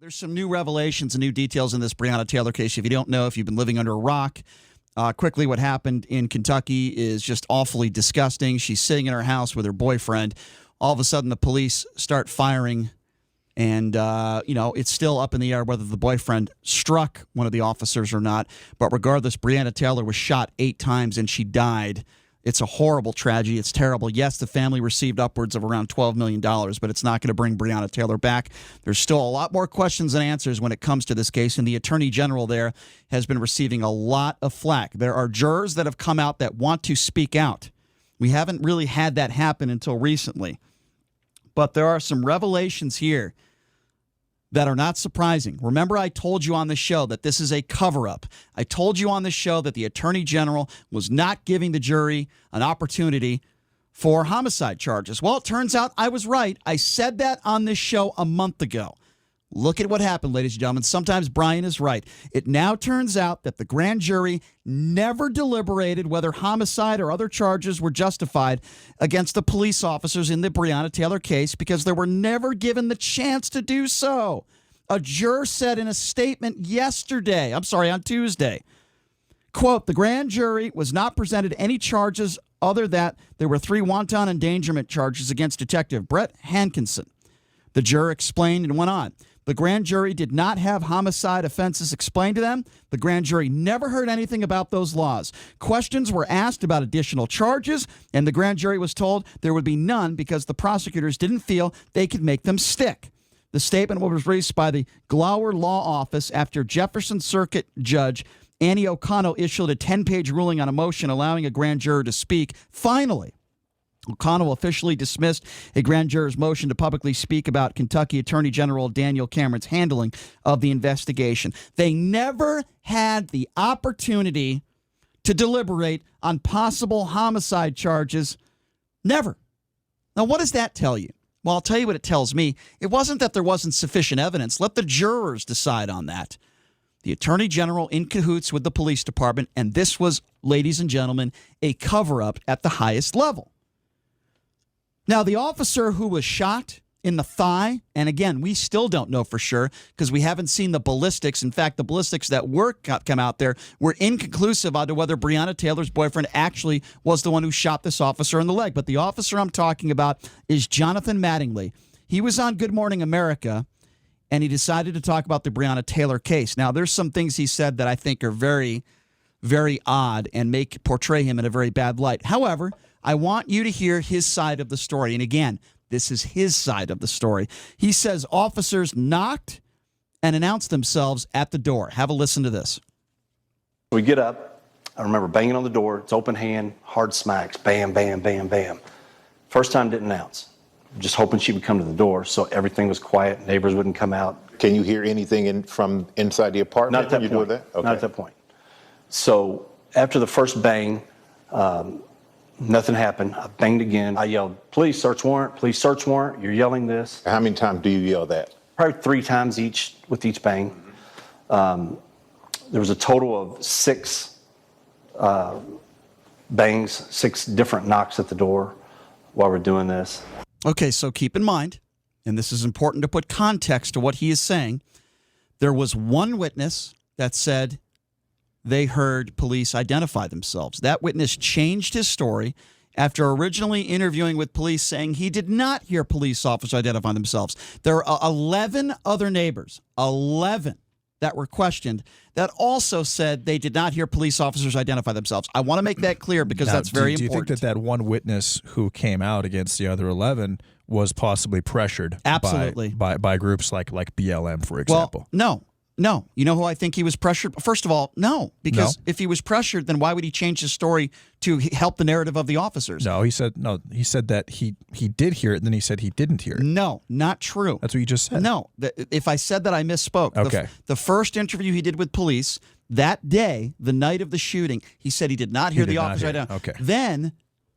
There's some new revelations and new details in this Breonna Taylor case. If you don't know, if you've been living under a rock, quickly what happened in Kentucky is just awfully disgusting. She's sitting in her house with her boyfriend. All of a sudden, the police start firing, and, it's still up in the air whether the boyfriend struck one of the officers or not. But regardless, Breonna Taylor was shot 8 times, and she died. It's a horrible tragedy. It's terrible. Yes, the family received upwards of around $12 million, but it's not going to bring Breonna Taylor back. There's still a lot more questions and answers when it comes to this case, and the Attorney General there has been receiving a lot of flack. There are jurors that have come out that want to speak out. We haven't really had that happen until recently, but there are some revelations here that are not surprising. Remember, I told you on the show that this is a cover-up. I told you on the show that the Attorney General was not giving the jury an opportunity for homicide charges. Well, it turns out I was right. I said that on this show a month ago. Look at what happened, ladies and gentlemen. Sometimes Brian is right. It now turns out that the grand jury never deliberated whether homicide or other charges were justified against the police officers in the Breonna Taylor case because they were never given the chance to do so. A juror said in a statement on Tuesday, quote, the grand jury was not presented any charges other than there were 3 wanton endangerment charges against Detective Brett Hankinson. The juror explained and went on. The grand jury did not have homicide offenses explained to them. The grand jury never heard anything about those laws. Questions were asked about additional charges, and the grand jury was told there would be none because the prosecutors didn't feel they could make them stick. The statement was released by the Glower Law Office after Jefferson Circuit Judge Annie O'Connell issued a 10-page ruling on a motion allowing a grand juror to speak. Finally, O'Connell officially dismissed a grand juror's motion to publicly speak about Kentucky Attorney General Daniel Cameron's handling of the investigation. They never had the opportunity to deliberate on possible homicide charges. Never. Now, what does that tell you? Well, I'll tell you what it tells me. It wasn't that there wasn't sufficient evidence. Let the jurors decide on that. The Attorney General in cahoots with the police department, and this was, ladies and gentlemen, a cover-up at the highest level. Now, the officer who was shot in the thigh, and again, we still don't know for sure because we haven't seen the ballistics. In fact, the ballistics that were come out there were inconclusive on to whether Breonna Taylor's boyfriend actually was the one who shot this officer in the leg. But the officer I'm talking about is Jonathan Mattingly. He was on Good Morning America, and he decided to talk about the Breonna Taylor case. Now, there's some things he said that I think are very, very odd and portray him in a very bad light. However, I want you to hear his side of the story. And again, this is his side of the story. He says officers knocked and announced themselves at the door. Have a listen to this. We get up. I remember banging on the door. It's open hand, hard smacks. Bam, bam, bam, bam. First time didn't announce. Just hoping she would come to the door so everything was quiet. Neighbors wouldn't come out. Can you hear anything from inside the apartment? Not at that point. Okay. Not at that point. So after the first bang, nothing happened. I banged again. I yelled, "Police search warrant, police search warrant." You're yelling this. How many times do you yell that? Probably 3 times each with each bang. There was a total of 6 bangs, 6 different knocks at the door while we're doing this. Okay, so keep in mind, and this is important to put context to what he is saying, there was one witness that said they heard police identify themselves. That witness changed his story after originally interviewing with police saying he did not hear police officers identify themselves. There are 11 other neighbors, 11 that were questioned, that also said they did not hear police officers identify themselves. I want to make that clear because that's very important. Do you think that one witness who came out against the other 11 was possibly pressured Absolutely. by groups like BLM, for example? Well, no. You know who I think he was pressured? First of all, no. Because if he was pressured, then why would he change his story to help the narrative of the officers? No, he said that he did hear it, and then he said he didn't hear it. No, not true. That's what you just said. No. If I said that, I misspoke. Okay. The first interview he did with police, that day, the night of the shooting, he said he did not hear the officer identify. Okay. Then,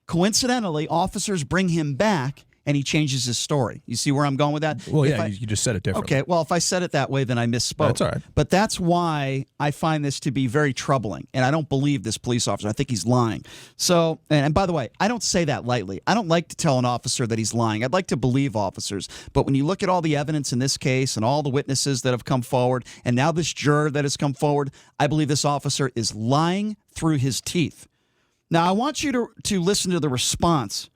coincidentally, officers bring him back, and he changes his story. You see where I'm going with that? Well, yeah, you just said it differently. Okay, well, if I said it that way, then I misspoke. That's all right. But that's why I find this to be very troubling, and I don't believe this police officer. I think he's lying. So, and by the way, I don't say that lightly. I don't like to tell an officer that he's lying. I'd like to believe officers. But when you look at all the evidence in this case and all the witnesses that have come forward, and now this juror that has come forward, I believe this officer is lying through his teeth. Now, I want you to listen to the response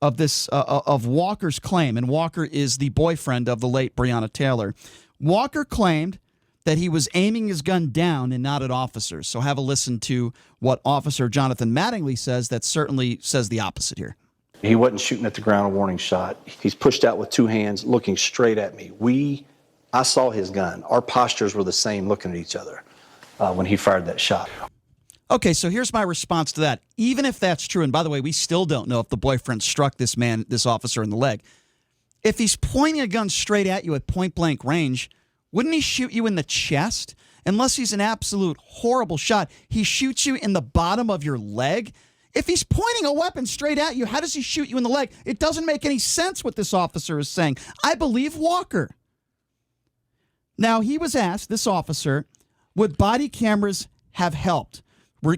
of this of Walker's claim, and Walker is the boyfriend of the late Breonna Taylor. Walker claimed that he was aiming his gun down and not at officers. So have a listen to what Officer Jonathan Mattingly says that certainly says the opposite here. He wasn't shooting at the ground a warning shot. He's pushed out with two hands, looking straight at me. I saw his gun. Our postures were the same, looking at each other when he fired that shot. Okay, so here's my response to that. Even if that's true, and by the way, we still don't know if the boyfriend struck this officer in the leg. If he's pointing a gun straight at you at point-blank range, wouldn't he shoot you in the chest? Unless he's an absolute horrible shot, he shoots you in the bottom of your leg. If he's pointing a weapon straight at you, how does he shoot you in the leg? It doesn't make any sense what this officer is saying. I believe Walker. Now, he was asked, this officer, would body cameras have helped?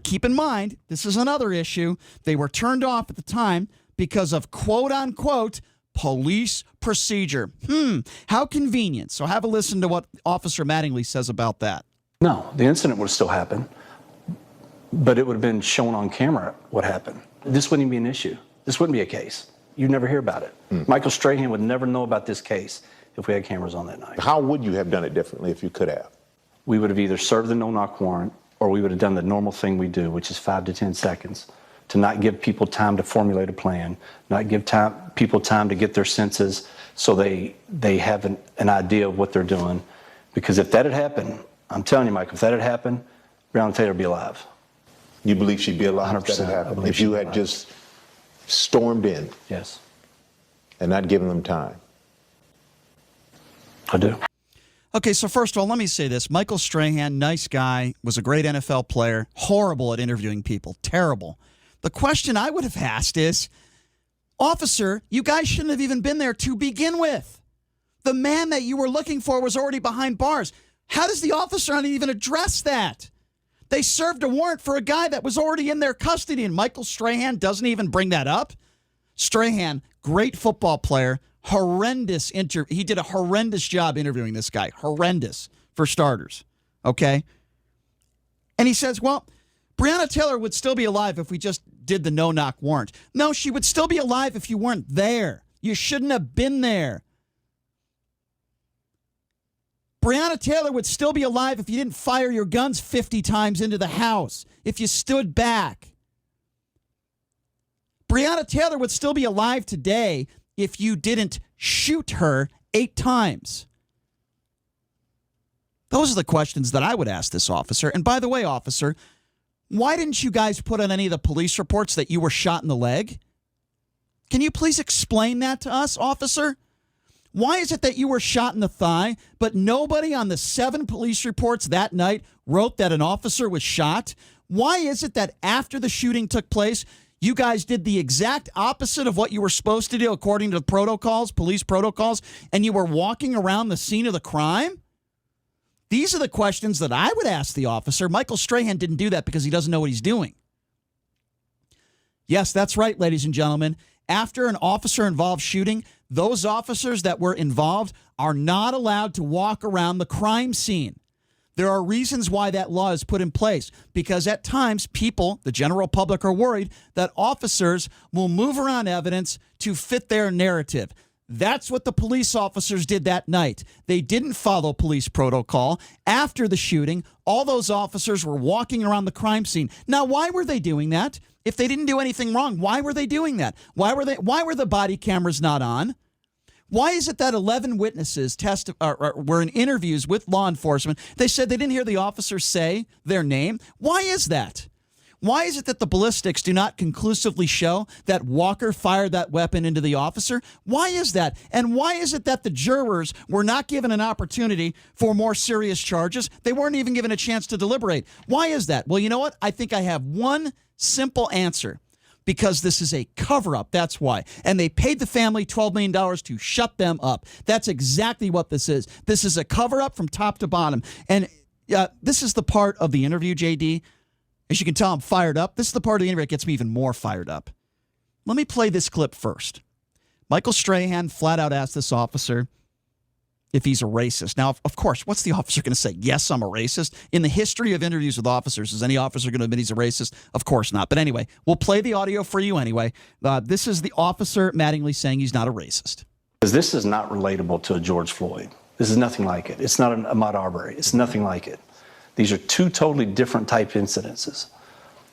Keep in mind, this is another issue. They were turned off at the time because of quote-unquote police procedure. How convenient. So have a listen to what Officer Mattingly says about that. No, the incident would have still happened, but it would have been shown on camera what happened. This wouldn't even be an issue. This wouldn't be a case. You'd never hear about it. Michael Strahan would never know about this case if we had cameras on that night. How would you have done it differently if you could have? We would have either served the no-knock warrant or we would have done the normal thing we do, which is 5 to 10 seconds, to not give people time to formulate a plan, not give people time to get their senses so they have an idea of what they're doing. Because if that had happened, I'm telling you, Mike, if that had happened, Breonna Taylor would be alive. You believe she'd be alive if that had 100%. happened? If you had just stormed in Yes, and not given them time? I do. Okay, so first of all, let me say this. Michael Strahan, nice guy, was a great NFL player, horrible at interviewing people, terrible. The question I would have asked is, officer, you guys shouldn't have even been there to begin with. The man that you were looking for was already behind bars. How does the officer not even address that? They served a warrant for a guy that was already in their custody, and Michael Strahan doesn't even bring that up? Strahan, great football player, horrendous he did a horrendous job interviewing this guy. Horrendous, for starters. Okay? And he says, well, Breonna Taylor would still be alive if we just did the no-knock warrant. No, she would still be alive if you weren't there. You shouldn't have been there. Breonna Taylor would still be alive if you didn't fire your guns 50 times into the house, if you stood back. Breonna Taylor would still be alive today if you didn't shoot her 8 times. Those are the questions that I would ask this officer. And by the way, officer, why didn't you guys put on any of the police reports that you were shot in the leg? Can you please explain that to us, officer? Why is it that you were shot in the thigh, but nobody on the 7 police reports that night wrote that an officer was shot? Why is it that after the shooting took place, you guys did the exact opposite of what you were supposed to do according to the protocols, police protocols, and you were walking around the scene of the crime? These are the questions that I would ask the officer. Michael Strahan didn't do that because he doesn't know what he's doing. Yes, that's right, ladies and gentlemen. After an officer-involved shooting, those officers that were involved are not allowed to walk around the crime scene. There are reasons why that law is put in place, because at times people, the general public, are worried that officers will move around evidence to fit their narrative. That's what the police officers did that night. They didn't follow police protocol. After the shooting, all those officers were walking around the crime scene. Now, why were they doing that? If they didn't do anything wrong, why were they doing that? Why were the body cameras not on? Why is it that 11 witnesses were in interviews with law enforcement? They said they didn't hear the officers say their name. Why is that? Why is it that the ballistics do not conclusively show that Walker fired that weapon into the officer? Why is that? And why is it that the jurors were not given an opportunity for more serious charges? They weren't even given a chance to deliberate. Why is that? Well, you know what? I think I have one simple answer. because this is a cover-up. That's why. And they paid the family $12 million to shut them up. That's exactly what this is. This is a cover-up from top to bottom. And this is the part of the interview, JD. As you can tell, I'm fired up. This is the part of the interview that gets me even more fired up. Let me play this clip first. Michael Strahan flat out asked this officer if he's a racist. Now, of course, what's the officer going to say? Yes, I'm a racist. In the history of interviews with officers, is any officer going to admit he's a racist? Of course not. But anyway, we'll play the audio for you anyway. This is the officer, Mattingly, saying he's not a racist. Because this is not relatable to a George Floyd. This is nothing like it. It's not a Ahmaud Arbery. It's nothing like it. These are two totally different type incidences.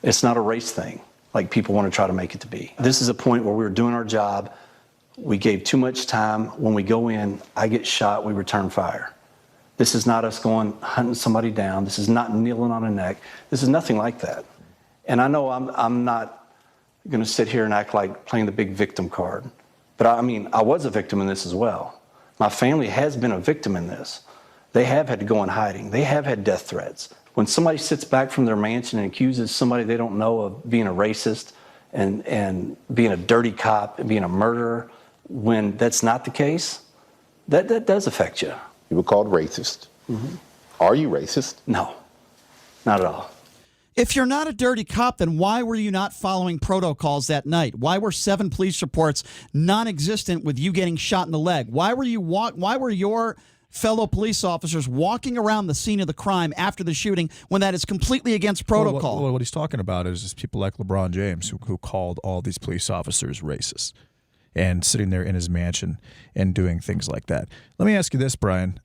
It's not a race thing like people want to try to make it to be. This is a point where we were doing our job. We gave too much time. When we go in, I get shot, we return fire. This is not us going hunting somebody down. This is not kneeling on a neck. This is nothing like that. And I know I'm not going to sit here and act like playing the big victim card. But I mean, I was a victim in this as well. My family has been a victim in this. They have had to go in hiding. They have had death threats. When somebody sits back from their mansion and accuses somebody they don't know of being a racist and being a dirty cop and being a murderer, when that's not the case, that does affect you. You were called racist. Mm-hmm. Are you racist? No, not at all. If you're not a dirty cop, then why were you not following protocols that night? Why were 7 police reports non-existent with you getting shot in the leg? Why were your fellow police officers walking around the scene of the crime after the shooting when that is completely against protocol? What he's talking about is people like LeBron James who called all these police officers racist and sitting there in his mansion and doing things like that. Let me ask you this, Brian.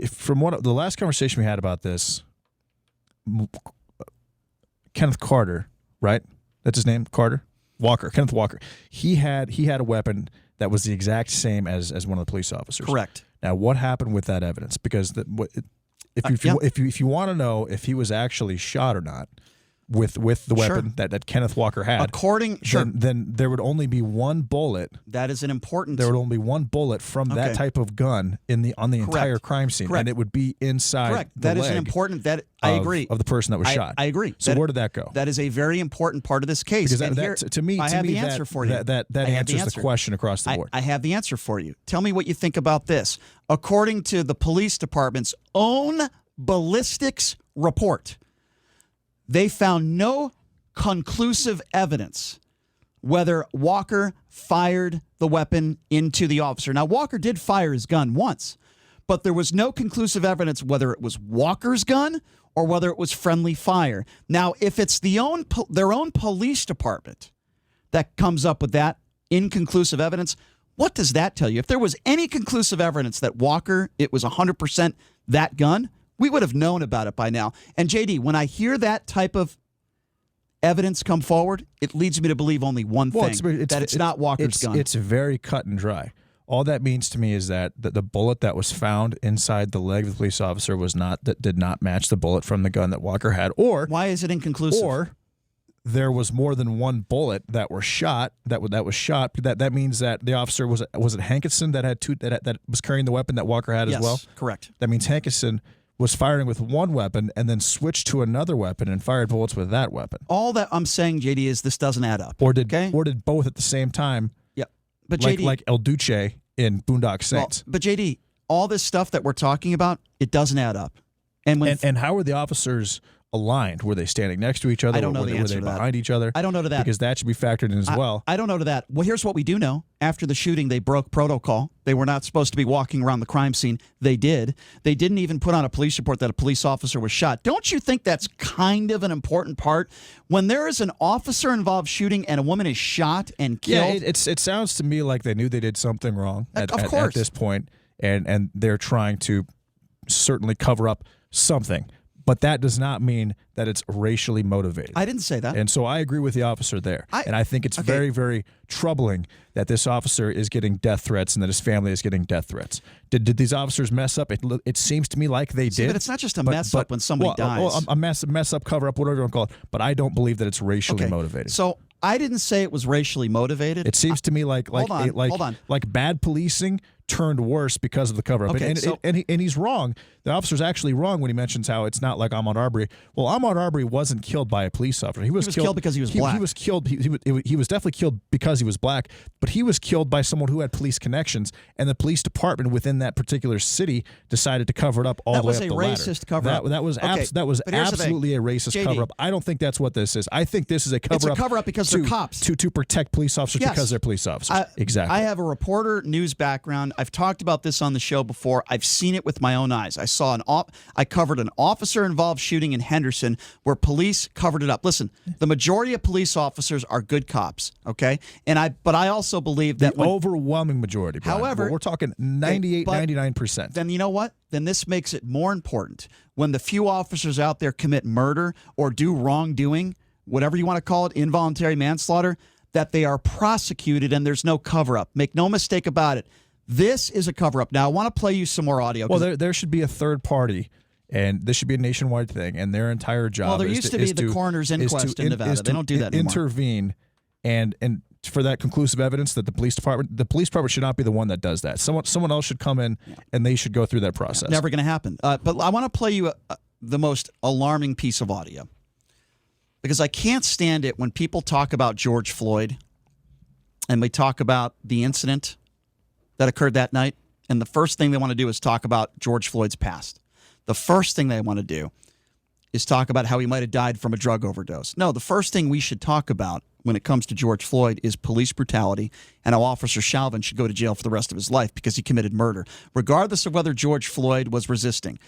From the last conversation we had about this, Kenneth Carter, right? That's his name, Carter? Walker, Kenneth Walker. He had a weapon that was the exact same as one of the police officers. Correct. Now, what happened with that evidence? Because if you want to know if he was actually shot or not with the weapon that Kenneth Walker had, then there would only be one bullet. That is an important. There would only be one bullet from that type of gun on the entire crime scene, and it would be inside. That is an important. I agree. Of the person that was shot. I agree. So where did that go? That is a very important part of this case. Because to me, I have the answer for you. That answers the question across the board. I have the answer for you. Tell me what you think about this. According to the police department's own ballistics report, they found no conclusive evidence whether Walker fired the weapon into the officer. Now, Walker did fire his gun once, but there was no conclusive evidence whether it was Walker's gun or whether it was friendly fire. Now, if it's their own police department that comes up with that inconclusive evidence, what does that tell you? If there was any conclusive evidence that Walker, it was 100% that gun, we would have known about it by now. And JD, when I hear that type of evidence come forward, it leads me to believe only one thing, that it's not Walker's gun. It's very cut and dry. All that means to me is that the bullet that was found inside the leg of the police officer did not match the bullet from the gun that Walker had. Or why is it inconclusive? Or there was more than one bullet that was shot. That means that the officer was it Hankinson that was carrying the weapon that Walker had as well? Yes, correct. That means Hankinson was firing with one weapon and then switched to another weapon and fired bullets with that weapon. All that I'm saying, JD, is this doesn't add up. Or did both at the same time? Yeah, but JD, like El Duce in Boondock Saints. Well, but JD, all this stuff that we're talking about, it doesn't add up. And how were the officers aligned? Were they standing next to each other? I don't know the answer to that. Were they behind each other? I don't know to that. Because that should be factored in as well. I don't know to that. Well, here's what we do know. After the shooting, they broke protocol. They were not supposed to be walking around the crime scene. They did. They didn't even put on a police report that a police officer was shot. Don't you think that's kind of an important part? When there is an officer-involved shooting and a woman is shot and killed? Yeah, it sounds to me like they knew they did something wrong at this point, and they're trying to certainly cover up something. But that does not mean that it's racially motivated. I didn't say that. And so I agree with the officer there. And I think it's very, very troubling that this officer is getting death threats and that his family is getting death threats. Did these officers mess up? It seems to me like they did. But it's not just a mess up when somebody dies. A mess up, cover up, whatever you want to call it. But I don't believe that it's racially motivated. So I didn't say it was racially motivated. It seems to me like bad policing turned worse because of the cover-up. Okay, And he's wrong. The officer's actually wrong when he mentions how it's not like Ahmaud Arbery. Well, Ahmaud Arbery wasn't killed by a police officer. He was killed because he was black. He was killed. He was definitely killed because he was black, but he was killed by someone who had police connections, and the police department within that particular city decided to cover it up all the way up the ladder. That was a racist cover-up. That was absolutely a racist JD, cover-up. I don't think that's what this is. I think this is a cover-up. It's a cover-up because they're cops. To protect police officers because they're police officers. Exactly. I have a reporter news background. I've talked about this on the show before. I've seen it with my own eyes. I covered an officer-involved shooting in Henderson where police covered it up. Listen, the majority of police officers are good cops, okay? But I also believe that the overwhelming majority, Brian. However, we're talking 98, 99%. Then you know what? Then this makes it more important when the few officers out there commit murder or do wrongdoing, whatever you want to call it, involuntary manslaughter, that they are prosecuted and there's no cover-up. Make no mistake about it. This is a cover-up. Now, I want to play you some more audio. Well, there should be a third party, and this should be a nationwide thing, and their entire job there used to be the coroner's inquest in Nevada. They don't do that anymore. Intervene and for that conclusive evidence that the police department should not be the one that does that. Someone else should come in, and they should go through that process. Never going to happen. But I want to play you the most alarming piece of audio, because I can't stand it when people talk about George Floyd and they talk about the incident that occurred that night, and the first thing they want to do is talk about George Floyd's past. The first thing they want to do is talk about how he might have died from a drug overdose. No, the first thing we should talk about when it comes to George Floyd is police brutality and how Officer Chauvin should go to jail for the rest of his life because he committed murder, regardless of whether George Floyd was resisting.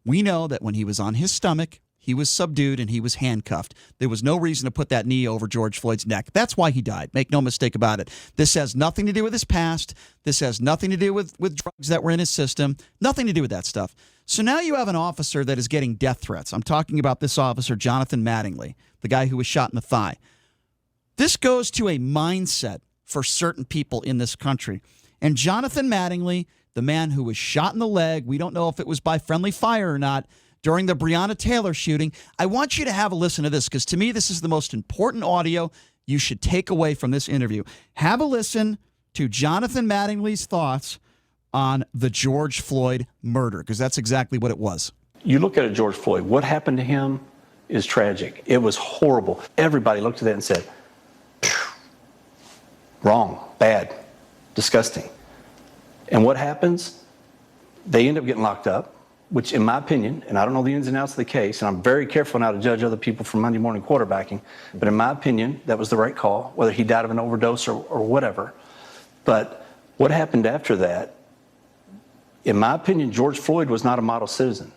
We know that when he was on his stomach, he was subdued and he was handcuffed. There was no reason to put that knee over George Floyd's neck. That's why he died. Make no mistake about it. This has nothing to do with his past. This has nothing to do with drugs that were in his system. Nothing to do with that stuff. So now you have an officer that is getting death threats. I'm talking about this officer, Jonathan Mattingly, the guy who was shot in the thigh. This goes to a mindset for certain people in this country. And Jonathan Mattingly, the man who was shot in the leg, we don't know if it was by friendly fire or not, during the Breonna Taylor shooting. I want you to have a listen to this, because to me, this is the most important audio you should take away from this interview. Have a listen to Jonathan Mattingly's thoughts on the George Floyd murder, because that's exactly what it was. You look at it, George Floyd, what happened to him is tragic. It was horrible. Everybody looked at that and said, wrong, bad, disgusting. And what happens? They end up getting locked up, which in my opinion, and I don't know the ins and outs of the case, and I'm very careful now to judge other people for Monday morning quarterbacking, but in my opinion, that was the right call, whether he died of an overdose or whatever. But what happened after that, in my opinion, George Floyd was not a model citizen.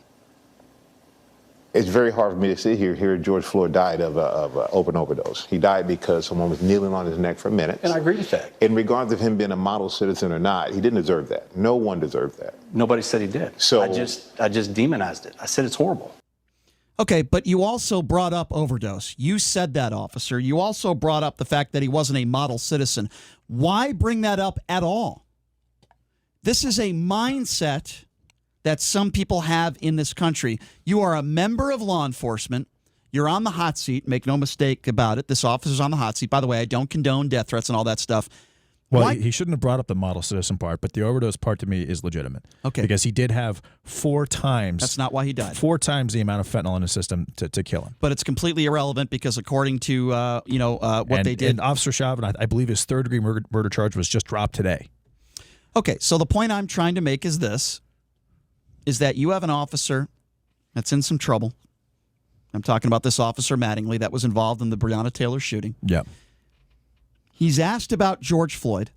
It's very hard for me to sit here. George Floyd died of an open overdose. He died because someone was kneeling on his neck for minutes. And I agree with that. In regards of him being a model citizen or not, he didn't deserve that. No one deserved that. Nobody said he did. So I just demonized it. I said it's horrible. Okay, but you also brought up overdose. You said that, officer. You also brought up the fact that he wasn't a model citizen. Why bring that up at all? This is a mindset that some people have in this country. You are a member of law enforcement. You're on the hot seat. Make no mistake about it. This officer's on the hot seat. By the way, I don't condone death threats and all that stuff. Well, he shouldn't have brought up the model citizen part, but the overdose part to me is legitimate. Okay. Because he did have 4 times. That's not why he died. 4 times the amount of fentanyl in his system to kill him. But it's completely irrelevant because according to what they did. And Officer Chauvin, I believe his third-degree murder charge was just dropped today. Okay, so the point I'm trying to make is this, is that you have an officer that's in some trouble. I'm talking about this officer Mattingly that was involved in the Breonna Taylor shooting. Yeah. He's asked about George Floyd.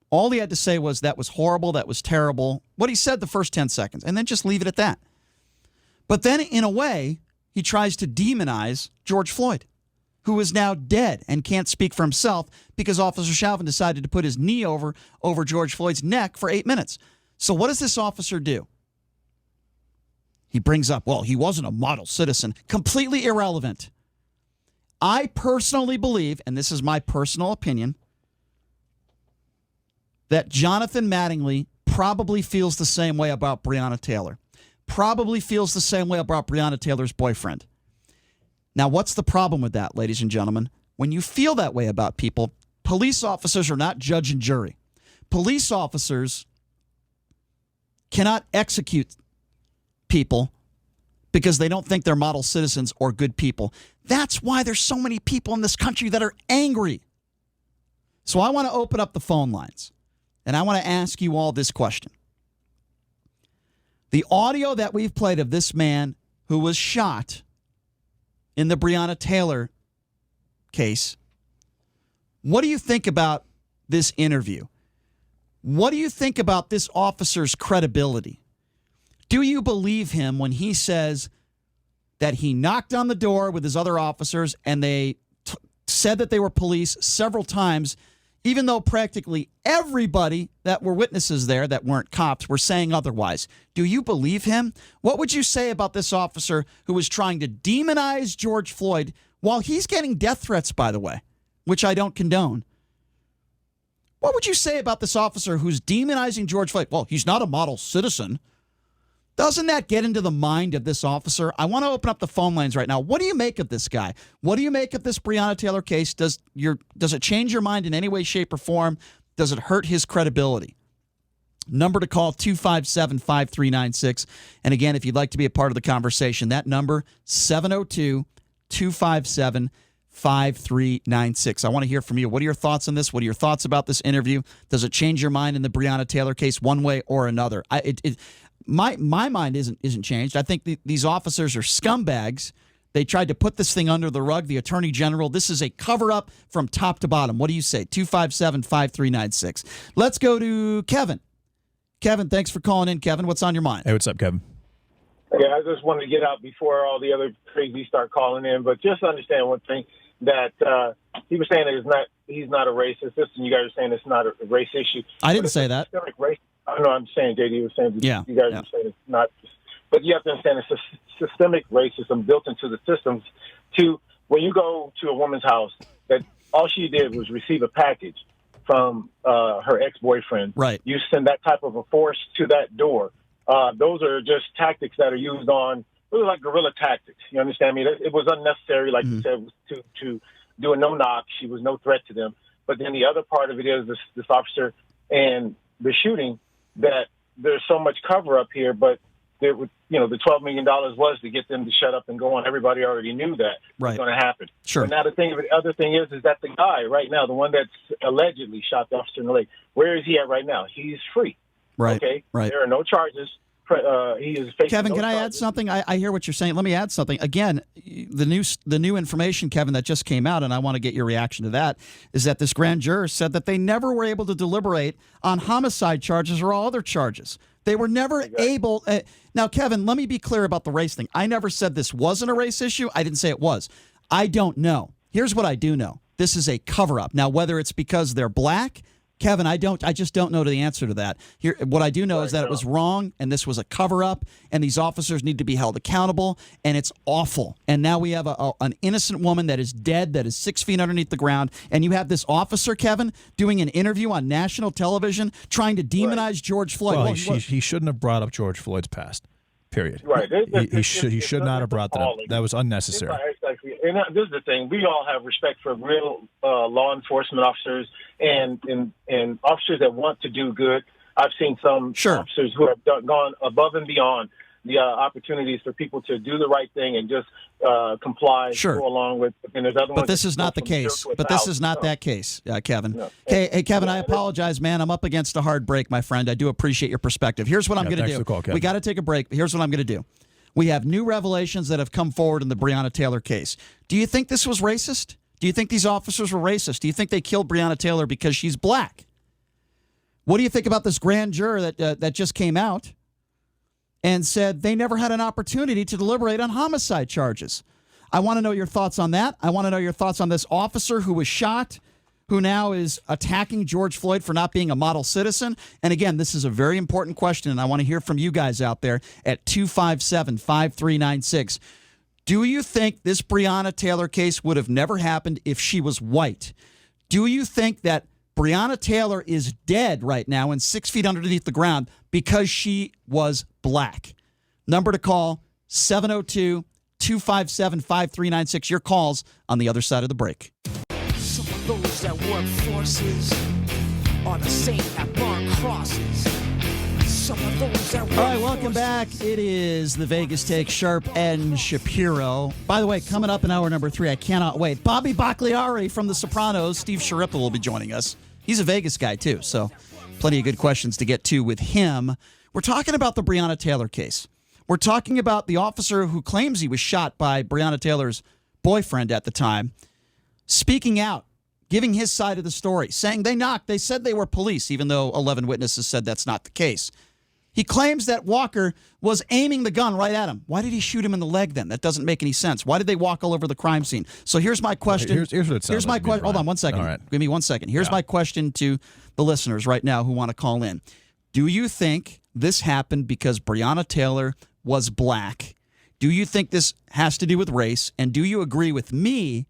All he had to say was that was horrible, that was terrible. What he said the first 10 seconds, and then just leave it at that. But then, in a way, he tries to demonize George Floyd, who is now dead and can't speak for himself because Officer Chauvin decided to put his knee over George Floyd's neck for 8 minutes. So what does this officer do? He brings up, well, he wasn't a model citizen. Completely irrelevant. I personally believe, and this is my personal opinion, that Jonathan Mattingly probably feels the same way about Breonna Taylor. Probably feels the same way about Breonna Taylor's boyfriend. Now, what's the problem with that, ladies and gentlemen? When you feel that way about people, police officers are not judge and jury. Police officers cannot execute people because they don't think they're model citizens or good people. That's why there's so many people in this country that are angry. So I want to open up the phone lines, and I want to ask you all this question. The audio that we've played of this man who was shot in the Breonna Taylor case, what do you think about this interview? What do you think about this officer's credibility? Do you believe him when he says that he knocked on the door with his other officers and they said that they were police several times, even though practically everybody that were witnesses there that weren't cops were saying otherwise? Do you believe him? What would you say about this officer who was trying to demonize George Floyd while he's getting death threats, by the way, which I don't condone? What would you say about this officer who's demonizing George Floyd? Well, he's not a model citizen. Doesn't that get into the mind of this officer? I want to open up the phone lines right now. What do you make of this guy? What do you make of this Breonna Taylor case? Does it change your mind in any way, shape, or form? Does it hurt his credibility? Number to call, 257-5396. And again, if you'd like to be a part of the conversation, that number, 702-257-5396. I want to hear from you. What are your thoughts on this? What are your thoughts about this interview? Does it change your mind in the Breonna Taylor case one way or another? My mind isn't changed. I think these officers are scumbags. They tried to put this thing under the rug. The Attorney General, this is a cover-up from top to bottom. What do you say? 257-5396. Let's go to Kevin. Kevin, thanks for calling in, Kevin. What's on your mind? Hey, what's up, Kevin? Yeah, I just wanted to get out before all the other crazies start calling in, but just understand one thing, that he was saying that he's not a racist, and you guys are saying it's not a race issue. I didn't say that. Race. I know I'm saying, JD was saying, yeah, you guys are saying it's not. But you have to understand it's a systemic racism built into the systems. To when you go to a woman's house, that all she did was receive a package from her ex-boyfriend. Right. You send that type of a force to that door. Those are just tactics that are used on, really like guerrilla tactics. You understand me? It was unnecessary, like you said, to do a no-knock. She was no threat to them. But then the other part of it is this officer and the shooting, that there's so much cover-up here, but there would, the $12 million was to get them to shut up and go on. Everybody already knew that was going to happen. Sure. But now the other thing is that the guy right now, the one that's allegedly shot the officer in the leg, where is he at right now? He's free. Right. Okay. Right. There are no charges. He is facing Kevin, no can I charges. add something? I hear what you're saying. Let me add something. Again, the new information, Kevin, that just came out, and I want to get your reaction to that, is that this grand juror said that they never were able to deliberate on homicide charges or all other charges. They were never able. Now, Kevin, let me be clear about the race thing. I never said this wasn't a race issue. I didn't say it was. I don't know. Here's what I do know. This is a cover-up. Now, whether it's because they're black, Kevin, I just don't know the answer to that. Here, what I do know is that it was wrong, and this was a cover-up, and these officers need to be held accountable, and it's awful. And now we have an innocent woman that is dead, that is 6 feet underneath the ground, and you have this officer, Kevin, doing an interview on national television trying to demonize George Floyd. Well, he shouldn't have brought up George Floyd's past. Period. Right. He should not have brought that up. That was unnecessary. Exactly. And this is the thing. We all have respect for real law enforcement officers and officers that want to do good. I've seen some officers who have gone above and beyond the opportunities for people to do the right thing and just comply, go along with. And there's other but this is not the case. But this is not that case, Kevin. No. Hey, Kevin, I apologize, man. I'm up against a hard break, my friend. I do appreciate your perspective. Here's what I'm going to do. We got to take a break. Here's what I'm going to do. We have new revelations that have come forward in the Breonna Taylor case. Do you think this was racist? Do you think these officers were racist? Do you think they killed Breonna Taylor because she's black? What do you think about this grand juror that just came out and said they never had an opportunity to deliberate on homicide charges? I want to know your thoughts on that. I want to know your thoughts on this officer who was shot, who now is attacking George Floyd for not being a model citizen. And again, this is a very important question, and I want to hear from you guys out there at 257-5396. Do you think this Breonna Taylor case would have never happened if she was white? Do you think that Breonna Taylor is dead right now and 6 feet underneath the ground because she was black? Number to call, 702-257-5396. Your calls on the other side of the break. Some of those that work forces are the same that burn crosses. All right, welcome back. It is the Vegas Take, Sharp and Shapiro. By the way, coming up in hour number 3, I cannot wait. Bobby Bagliari from The Sopranos, Steve Sharippa will be joining us. He's a Vegas guy, too, so plenty of good questions to get to with him. We're talking about the Breonna Taylor case. We're talking about the officer who claims he was shot by Breonna Taylor's boyfriend at the time, speaking out, giving his side of the story, saying they knocked, they said they were police, even though 11 witnesses said that's not the case. He claims that Walker was aiming the gun right at him. Why did he shoot him in the leg then? That doesn't make any sense. Why did they walk all over the crime scene? So here's my question. Here's what it sounds my like question. Hold on 1 second. All right. Give me 1 second. Here's my question to the listeners right now who want to call in. Do you think this happened because Breonna Taylor was black? Do you think this has to do with race? And do you agree with me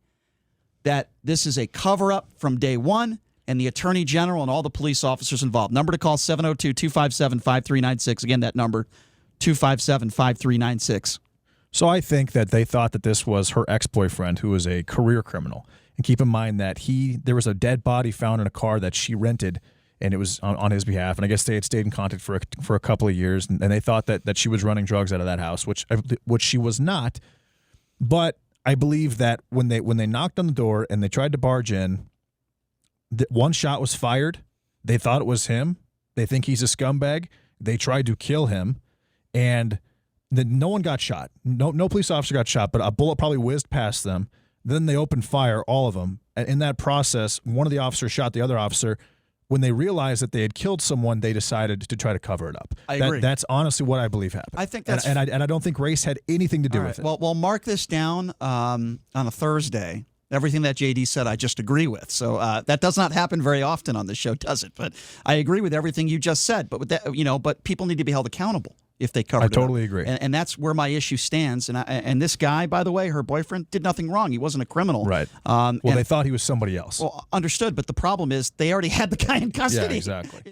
that this is a cover-up from day one and the Attorney General and all the police officers involved? Number to call, 702-257-5396. Again, that number, 257-5396. So I think that they thought that this was her ex-boyfriend, who was a career criminal. And keep in mind that there was a dead body found in a car that she rented, and it was on his behalf. And I guess they had stayed in contact for a couple of years, and they thought that she was running drugs out of that house, which she was not. But I believe that when they knocked on the door and they tried to barge in, one shot was fired. They thought it was him. They think he's a scumbag. They tried to kill him, and then no one got shot. No police officer got shot, but a bullet probably whizzed past them. Then they opened fire, all of them. And in that process, one of the officers shot the other officer. When they realized that they had killed someone, they decided to try to cover it up. I agree. That's honestly what I believe happened. I think that's... And I don't think race had anything to do with it. Well, mark this down on a Thursday. Everything that JD said, I just agree with. So that does not happen very often on this show, does it? But I agree with everything you just said. But with that, but people need to be held accountable if they covered it up. I totally agree. And that's where my issue stands. And this guy, by the way, her boyfriend, did nothing wrong. He wasn't a criminal. Right. They thought he was somebody else. Well, understood. But the problem is they already had the guy in custody. Yeah, exactly.